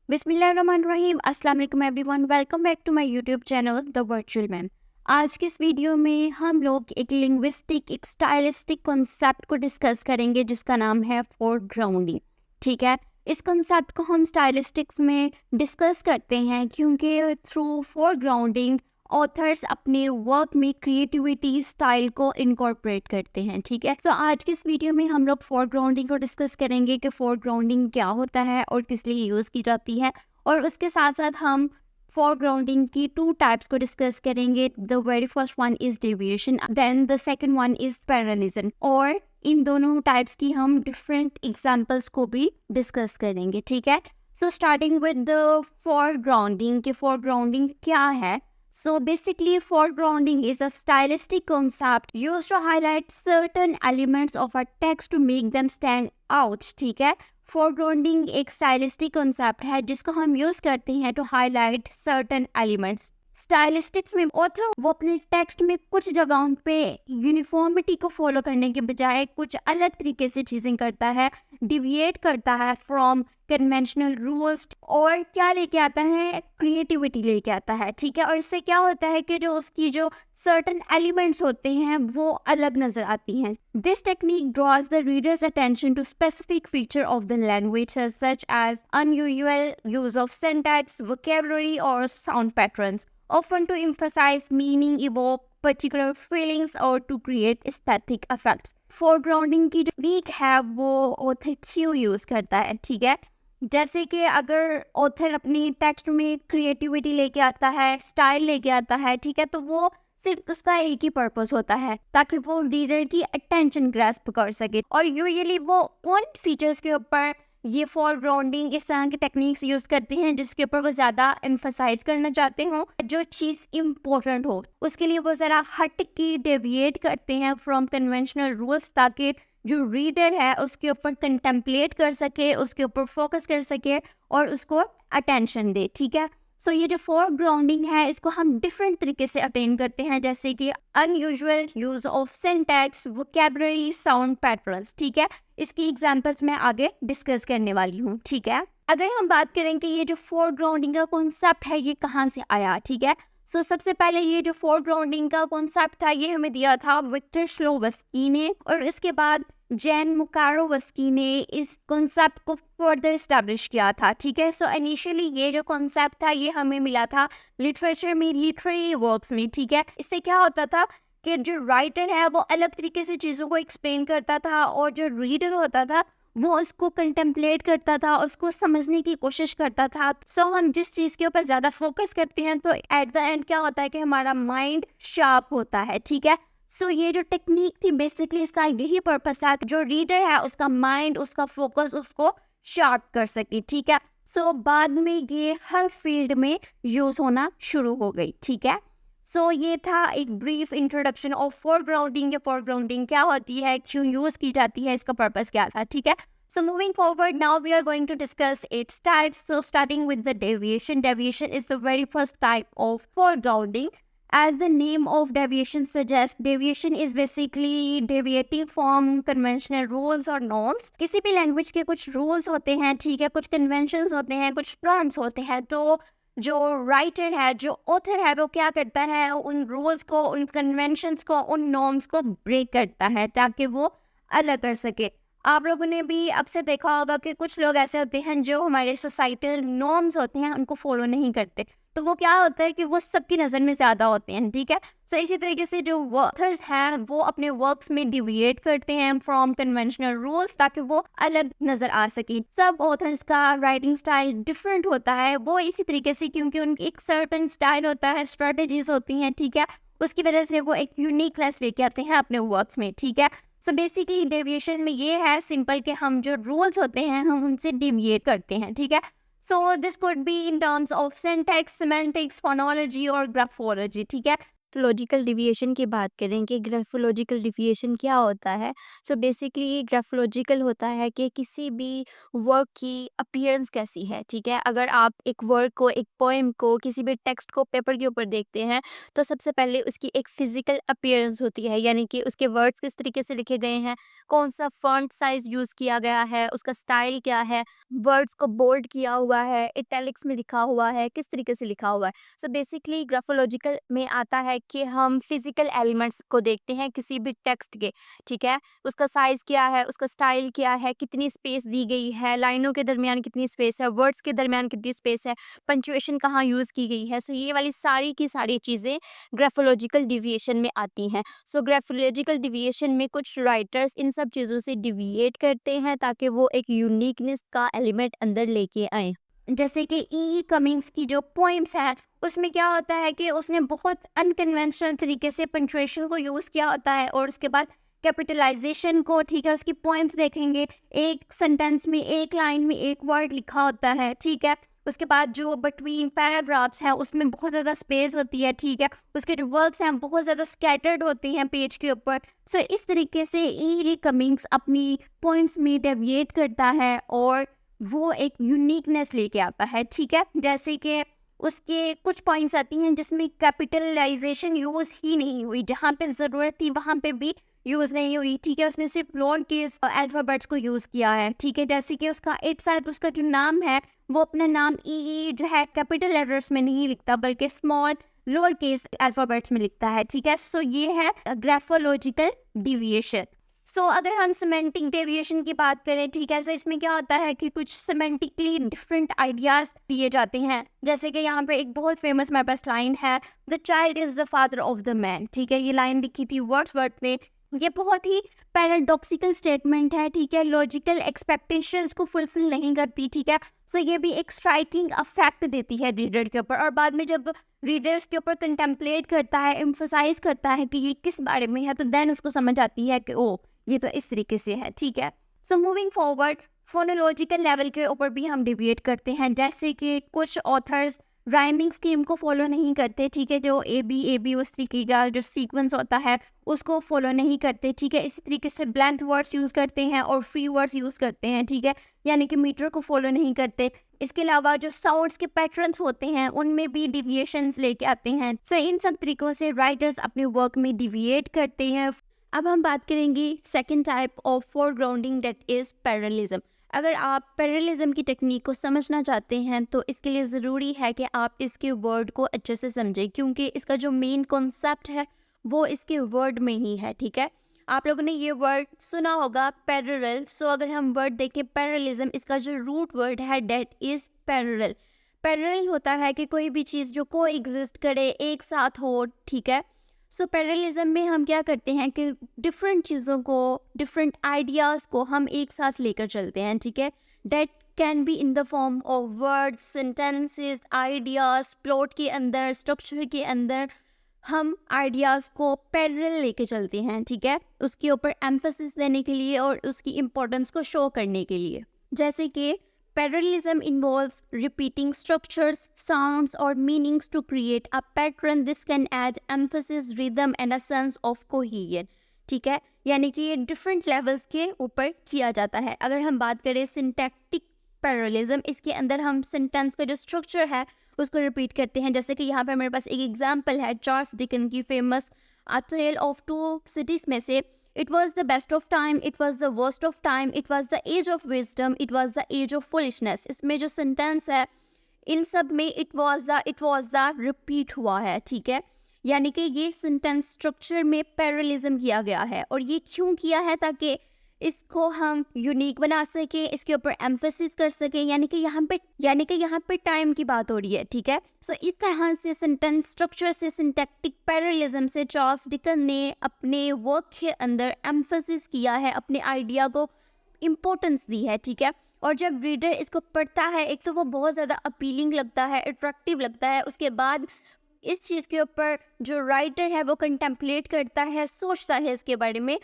बिस्मिल्लाहिर्रहमानिर्रहीम। अस्सलाम वालेकुम everyone, welcome back to my YouTube channel the virtual ma'am. आज के इस वीडियो में हम लोग एक लिंग्विस्टिक एक स्टाइलिस्टिक कॉन्सेप्ट को डिस्कस करेंगे जिसका नाम है फोरग्राउंडिंग। ठीक है, इस कॉन्सेप्ट को हम स्टाइलिस्टिक्स में डिस्कस करते हैं क्योंकि थ्रू फोरग्राउंडिंग ऑथर्स अपने वर्क में क्रिएटिविटी स्टाइल को इनकॉर्पोरेट करते हैं। ठीक है, सो आज के इस वीडियो में हम लोग फोरग्राउंडिंग को डिस्कस करेंगे कि फोरग्राउंडिंग क्या होता है और किस लिए यूज़ की जाती है, और उसके साथ साथ हम फोरग्राउंडिंग की टू टाइप्स को डिस्कस करेंगे। The very first one is deviation, then the second one is parallelism, और इन दोनों टाइप्स की हम डिफरेंट एग्जांपल्स को भी डिस्कस करेंगे। ठीक है, सो स्टार्टिंग विद द फोरग्राउंडिंग कि फोरग्राउंडिंग क्या है। So basically, foregrounding is a stylistic concept used to highlight certain elements of a text to make them stand out. ठीक है, foregrounding एक stylistic concept है जिसको हम use करते हैं to highlight certain elements. Stylistics में ऑथर वो अपने टेक्स्ट में कुछ जगहों पे यूनिफॉर्मिटी को फॉलो करने के बजाय कुछ अलग तरीके से चीज़ें करता है, डिविएट करता है फ्रॉम कन्वेंशनल रूल्स, और क्या लेके आता है, क्रिएटिविटी लेके आता है। ठीक है, और इससे क्या होता है कि जो उसकी जो सर्टन एलिमेंट्स होते हैं वो अलग नजर आती हैं। This technique draws the reader's attention to specific feature of the language such as unusual use of syntax, vocabulary और sound patterns, often to emphasize meaning, evoke particular feelings or to create aesthetic effects. Foregrounding की जो technique है वो author क्यों use करता है। ठीक है, जैसे कि अगर ऑथर अपनी टेक्स्ट में क्रिएटिविटी लेके आता है, स्टाइल लेके आता है, ठीक है, तो वो सिर्फ उसका एक ही पर्पस होता है ताकि वो रीडर की अटेंशन ग्रैस्प कर सके, और यूजुअली वो उन फीचर्स के ऊपर ये फोरग्राउंडिंग इस तरह की टेक्निक्स यूज करते हैं जिसके ऊपर वो ज़्यादा एम्फसाइज करना चाहते हो, जो चीज़ इम्पोर्टेंट हो उसके लिए वो ज़रा हट के डेविएट करते हैं फ्रॉम कन्वेंशनल रूल्स ताकि जो रीडर है उसके ऊपर कंटेम्पलेट कर सके, उसके ऊपर फोकस कर सके और उसको अटेंशन दे। ठीक है, सो ये जो फोरग्राउंडिंग है इसको हम डिफरेंट तरीके से अटेन करते हैं, जैसे कि unusual use of syntax, vocabulary, sound patterns. ठीक है, इसकी एग्जांपल्स मैं आगे डिस्कस करने वाली हूँ। ठीक है, अगर हम बात करें कि ये जो फोरग्राउंडिंग का कॉन्सेप्ट है ये कहाँ से आया। ठीक है, सो सबसे पहले ये जो फोरग्राउंडिंग का कॉन्सेप्ट था ये हमें दिया था विक्टर स्लोवस्की ने, और इसके बाद जैन मुकारोवस्की ने इस कॉन्सेप्ट को फर्दर इस्टेब्लिश किया था। ठीक है, सो इनिशियली ये जो कॉन्सेप्ट था ये हमें मिला था लिटरेचर में, लिटरेरी वर्क्स में। ठीक है, इससे क्या होता था कि जो राइटर है वो अलग तरीके से चीज़ों को एक्सप्लेन करता था और जो रीडर होता था वो उसको कंटेम्पलेट करता था, उसको समझने की कोशिश करता था। सो हम जिस चीज़ के ऊपर ज़्यादा फोकस करते हैं तो एट द एंड क्या होता है कि हमारा माइंड शार्प होता है। ठीक है, सो ये जो टेक्निक थी बेसिकली इसका यही पर्पस था कि जो रीडर है उसका माइंड, उसका फोकस उसको शार्प कर सके। ठीक है, सो बाद में ये हर फील्ड में यूज़ होना शुरू हो गई। ठीक है, सो ये था एक ब्रीफ इंट्रोडक्शन ऑफ फोरग्राउंडिंग। या फोरग्राउंडिंग क्या होती है, क्यों यूज़ की जाती है, इसका पर्पस क्या था। ठीक है, so moving forward now we are going to discuss its types. So starting with the deviation. Deviation is the very first type of foregrounding. As the name of deviation suggests, deviation is basically deviating from conventional rules or norms. किसी भी language के कुछ rules होते हैं, ठीक है, कुछ conventions होते हैं, कुछ नॉर्म्स होते हैं, तो जो राइटर है, जो ऑथर है, वो क्या करता है, उन रूल्स को, उन कन्वेंशंस को, उन नॉर्म्स को ब्रेक करता है ताकि वो अलग कर सके। आप लोगों ने भी अक्सर देखा होगा कि कुछ लोग ऐसे होते हैं जो हमारे सोसाइटल नॉर्म्स होते हैं उनको फॉलो नहीं करते, तो वो क्या होता है कि वो सबकी नज़र में ज़्यादा होते हैं। ठीक है, सो इसी तरीके से जो ऑथर्स हैं वो अपने वर्क्स में डिविएट करते हैं फ्रॉम कन्वेंशनल रूल्स ताकि वो अलग नज़र आ सके। सब ऑथर्स का राइटिंग स्टाइल डिफरेंट होता है, वो इसी तरीके से क्योंकि उनकी एक सर्टन स्टाइल होता है, स्ट्रेटजीज होती हैं। ठीक है, उसकी वजह से वो एक यूनिकनेस लेके आते हैं अपने वर्क्स में। ठीक है, सो बेसिकली डेविएशन में ये है सिंपल कि हम जो रूल्स होते हैं हम उनसे डेविएट करते हैं। ठीक है, so this could be in terms of syntax, semantics, phonology और ग्राफोलॉजी। ठीक है, ग्राफोलॉजिकल डिविएशन की बात करें कि ग्राफोलॉजिकल डिविएशन क्या होता है, सो बेसिकली ग्राफोलॉजिकल होता है कि किसी भी वर्क की अपीयरेंस कैसी है, ठीक है। अगर आप एक वर्क को, एक पोएम को, किसी भी टेक्स्ट को पेपर के ऊपर देखते हैं तो सबसे पहले उसकी एक फिजिकल अपीयरेंस होती है, यानी कि उसके वर्ड्स किस तरीके से लिखे गए हैं, कौन सा फॉन्ट साइज यूज़ किया गया है, उसका स्टाइल क्या है, वर्ड्स को बोल्ड किया हुआ है, इटैलिक्स में लिखा हुआ है, किस तरीके से लिखा हुआ है। सो बेसिकली ग्राफोलॉजिकल में आता है कि हम फिजिकल एलिमेंट्स को देखते हैं किसी भी टेक्स्ट के, ठीक है। उसका साइज क्या है, उसका स्टाइल क्या है, कितनी स्पेस दी गई है, लाइनों के दरमियान कितनी स्पेस है, वर्ड्स के दरमियान कितनी स्पेस है, पंचुएशन कहाँ यूज़ की गई है। सो ये वाली सारी की सारी चीज़ें ग्राफोलॉजिकल डिविएशन में आती हैं। सो ग्राफोलॉजिकल डिविएशन में कुछ राइटर्स इन सब चीज़ों से डिविएट करते हैं ताकि वो एक यूनिकनेस का एलिमेंट अंदर लेके आए। जैसे कि ई कमिंग्स की जो पोइम्स हैं, उसमें क्या होता है कि उसने बहुत अनकन्वेंशनल तरीके से पंक्चुएशन को यूज़ किया होता है और उसके बाद कैपिटलाइजेशन को, ठीक है। उसकी पोइम्स देखेंगे, एक सेंटेंस में, एक लाइन में एक वर्ड लिखा होता है, ठीक है। उसके बाद जो बिटवीन पैराग्राफ्स हैं उसमें बहुत ज़्यादा स्पेस होती है, ठीक है। उसके जो वर्क्स हैं बहुत ज़्यादा स्कैटर्ड होते हैं पेज के ऊपर। सो इस तरीके से ई कमिंग्स अपनी पोइम्स में डेविएट करता है और वो एक यूनिकनेस लेके आता है, ठीक है। जैसे कि उसके कुछ पॉइंट्स आती हैं जिसमें कैपिटलाइजेशन यूज़ ही नहीं हुई, जहाँ पे ज़रूरत थी वहाँ पे भी यूज़ नहीं हुई, ठीक है। उसने सिर्फ लोअर केस अल्फ़ाबेट्स को यूज़ किया है, ठीक है। जैसे कि उसका इट साइड, उसका जो नाम है वो अपना नाम ई जो है कैपिटल लेटर्स में नहीं लिखता बल्कि स्मॉल लोअर केस अल्फ़ाबेट्स में लिखता है, ठीक है। सो ये है ग्राफोलॉजिकल डिविएशन। सो अगर हम सिमेंटिक डेविएशन की बात करें, ठीक है, तो इसमें क्या होता है कि कुछ सिमेंटिकली डिफरेंट आइडियाज दिए जाते हैं। जैसे कि यहाँ पे एक बहुत फेमस मेरे पास लाइन है, the child is the father of the man, ठीक है। ये लाइन लिखी थी वर्ड्सवर्थ ने। ये बहुत ही पैराडॉक्सिकल स्टेटमेंट है, ठीक है, लॉजिकल एक्सपेक्टेशंस को फुलफिल नहीं करती, ठीक है। सो ये भी एक स्ट्राइकिंग अफेक्ट देती है रीडर के ऊपर, और बाद में जब रीडर्स के ऊपर कंटेम्पलेट करता है, एम्फोसाइज करता है कि ये किस बारे में है, तो देन उसको समझ आती है कि ओ ये तो इस तरीके से है, ठीक है। So moving forward, phonological level के ऊपर भी हम डिबेट करते हैं। जैसे कि कुछ ऑथर्स राइमिंग स्कीम को फॉलो नहीं करते, ठीक है। जो ए बी उस तरीके का जो सीक्वेंस होता है उसको फॉलो नहीं करते, ठीक है। इसी तरीके से ब्लैंक वर्ड्स यूज़ करते हैं और फ्री वर्ड्स यूज़ करते हैं, ठीक है, यानी कि मीटर को फॉलो नहीं करते। इसके अलावा जो साउंड्स के पैटर्न्स होते हैं उनमें भी डिविएशंस लेके आते हैं। सो इन सब तरीकों से राइटर्स अपने वर्क में डिविएट करते हैं। अब हम बात करेंगे second type of foregrounding, that is parallelism. अगर आप पैरेललिज्म की टेक्निक को समझना चाहते हैं तो इसके लिए ज़रूरी है कि आप इसके वर्ड को अच्छे से समझें, क्योंकि इसका जो मेन कॉन्सेप्ट है वो इसके वर्ड में ही है, ठीक है। आप लोगों ने ये वर्ड सुना होगा पैरेलल। सो अगर हम वर्ड देखें पैरेललिज्म, इसका जो रूट वर्ड है दैट इज़ पैरेलल। पैरेलल होता है कि कोई भी चीज़ जो को एग्जिस्ट करे, एक साथ हो, ठीक है। सो पैरेललिज्म में हम क्या करते हैं कि डिफरेंट चीज़ों को, डिफरेंट आइडियाज़ को हम एक साथ लेकर चलते हैं, ठीक है। That can be in the form of words, sentences, ideas, plot के अंदर, स्ट्रक्चर के अंदर हम आइडियाज़ को पैरेलल लेके चलते हैं, ठीक है, उसके ऊपर एम्फेसिस देने के लिए और उसकी इम्पोर्टेंस को शो करने के लिए। जैसे कि parallelism involves repeating structures, sounds, or meanings to create a pattern. This can add emphasis, rhythm, and a sense of cohesion. ठीक है, यानी कि ये डिफरेंट लेवल्स के ऊपर किया जाता है। अगर हम बात करें सिंटैक्टिक पैरेललिज्म, इसके अंदर हम सेंटेंस का जो स्ट्रक्चर है उसको रिपीट करते हैं। जैसे कि यहाँ पर मेरे पास एक एग्जांपल है चार्ल्स डिकन की famous a tale of two cities में से, It was the best of time, it was the worst of time, it was the age of wisdom, it was the age of foolishness. इसमें जो sentence है इन सब में it was the repeat हुआ है, ठीक है। यानी कि ये सेंटेंस स्ट्रक्चर में पैरेललिज्म किया गया है, और ये क्यों किया है ताकि इसको हम यूनिक बना सकें, इसके ऊपर एम्फेसिस कर सकें। यानी कि यहाँ पे टाइम की बात हो रही है, ठीक है। सो इस तरह से सेंटेंस स्ट्रक्चर से, सिंटैक्टिक पैरेललिज्म से चार्ल्स डिकन ने अपने वर्क के अंदर एम्फेसिस किया है, अपने आइडिया को इम्पोर्टेंस दी है, ठीक है। और जब रीडर इसको पढ़ता है, एक तो वो बहुत ज़्यादा अपीलिंग लगता है, अट्रैक्टिव लगता है। उसके बाद इस चीज़ के ऊपर जो राइटर है वो कंटेम्पलेट करता है, सोचता है इसके बारे में।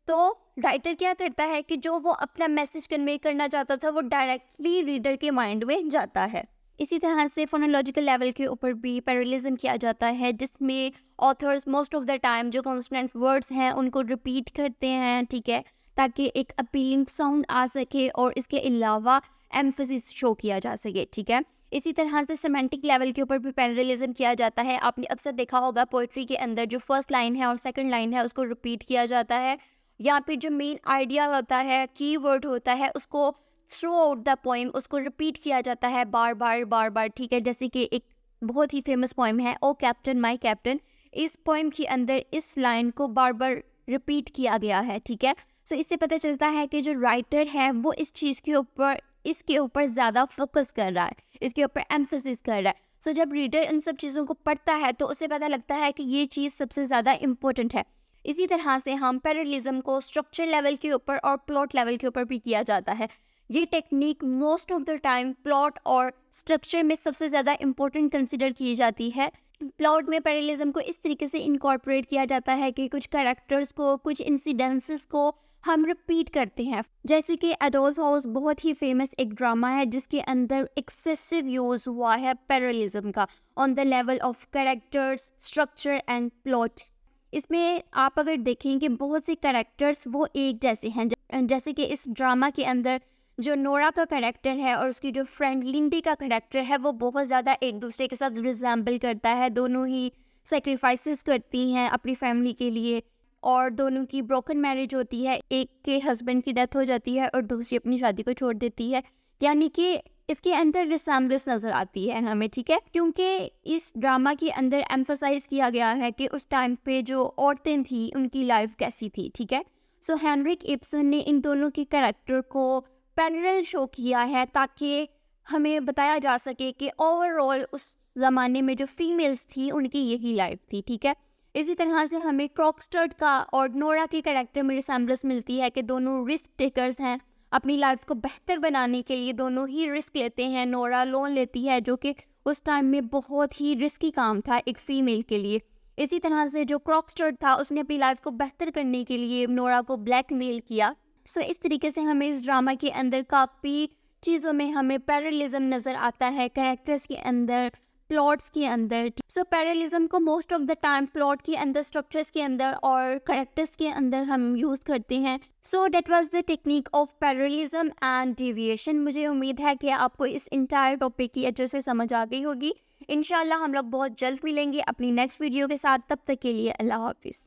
तो राइटर क्या करता है कि जो वो अपना मैसेज कन्वे करना चाहता था वो डायरेक्टली रीडर के माइंड में जाता है। इसी तरह से फोनोलॉजिकल लेवल के ऊपर भी पैरेललिज्म किया जाता है, जिसमें authors most of the time जो कॉन्सोनेंट वर्ड्स हैं उनको रिपीट करते हैं, ठीक है, ताकि एक अपीलिंग साउंड आ सके और इसके अलावा एम्फेसिस शो किया जा सके, ठीक है। इसी तरह से सेमेंटिक लेवल के ऊपर भी पैरेललिज्म किया जाता है। आपने अक्सर देखा होगा पोइट्री के अंदर जो फर्स्ट लाइन है और सेकंड लाइन है उसको रिपीट किया जाता है, या फिर जो मेन आइडिया होता है, कीवर्ड होता है, उसको थ्रू आउट द पोइम उसको रिपीट किया जाता है बार बार, ठीक है। जैसे कि एक बहुत ही फेमस पोइम है ओ कैप्टन माय कैप्टन, इस पोइम के अंदर इस लाइन को बार बार रिपीट किया गया है, ठीक है। सो इससे पता चलता है कि जो राइटर है वो इस चीज़ के ऊपर इसके ऊपर ज़्यादा फोकस कर रहा है, इसके ऊपर एम्फेसिस कर रहा है। सो जब रीडर इन सब चीज़ों को पढ़ता है तो उसे पता लगता है कि ये चीज़ सबसे ज़्यादा इम्पोर्टेंट है। इसी तरह से हम पैरेललिज्म को स्ट्रक्चर लेवल के ऊपर और प्लॉट लेवल के ऊपर भी किया जाता है। ये technique most of the time plot और स्ट्रक्चर में सबसे ज़्यादा इम्पोर्टेंट कंसिडर की जाती है। प्लॉट में पैरेललिज्म को इस तरीके से इनकॉर्पोरेट किया जाता है कि कुछ कैरेक्टर्स को, कुछ इंसिडेंसेस को हम रिपीट करते हैं। जैसे कि एडोल्स हाउस बहुत ही फेमस एक ड्रामा है जिसके अंदर एक्सेसिव यूज़ हुआ है पैरेललिज्म का on the level of characters, structure and plot. इसमें आप अगर देखें कि बहुत से कैरेक्टर्स वो एक जैसे हैं, जैसे कि इस ड्रामा के अंदर जो नोरा का कैरेक्टर है और उसकी जो फ्रेंड लिंडी का कैरेक्टर है वो बहुत ज़्यादा एक दूसरे के साथ रिजेंबल करता है। दोनों ही सेक्रीफाइसेस करती हैं अपनी फैमिली के लिए और दोनों की ब्रोकन मैरिज होती है, एक के हस्बैंड की डेथ हो जाती है और दूसरी अपनी शादी को छोड़ देती है, यानी कि इसके अंदर रिसेम्बलेंस नज़र आती है हमें, ठीक है। क्योंकि इस ड्रामा के अंदर एम्फसाइज किया गया है कि उस टाइम पे जो औरतें थी उनकी लाइफ कैसी थी, ठीक है। सो हेनरिक इब्सन ने इन दोनों के कैरेक्टर को पैरेलल शो किया है ताकि हमें बताया जा सके कि ओवरऑल उस ज़माने में जो फीमेल्स थी उनकी यही लाइफ थी, ठीक है। इसी तरह से हमें क्रॉकस्टर्ड का और नोरा के कैरेक्टर में रिसेम्बलेंस मिलती है कि दोनों रिस्क टेकर्स हैं, अपनी लाइफ को बेहतर बनाने के लिए दोनों ही रिस्क लेते हैं। नोरा लोन लेती है जो कि उस टाइम में बहुत ही रिस्की काम था एक फ़ीमेल के लिए। इसी तरह से जो क्रॉकस्टर्ड था उसने अपनी लाइफ को बेहतर करने के लिए नोरा को ब्लैकमेल किया। सो इस तरीके से हमें इस ड्रामा के अंदर काफ़ी चीज़ों में हमें पैरेललिज्म नज़र आता है, कैरेक्टर्स के अंदर, प्लॉट्स के अंदर। सो पैरेललिज्म को most of the time plot के अंदर, स्ट्रक्चर्स के अंदर और कैरेक्टर्स के अंदर हम यूज़ करते हैं। So that was the technique of parallelism and deviation. मुझे उम्मीद है कि आपको इस इंटायर टॉपिक की अच्छे से समझ आ गई होगी। इंशाल्लाह हम लोग बहुत जल्द मिलेंगे अपनी नेक्स्ट वीडियो के साथ। तब तक के लिए अल्लाह हाफिज़।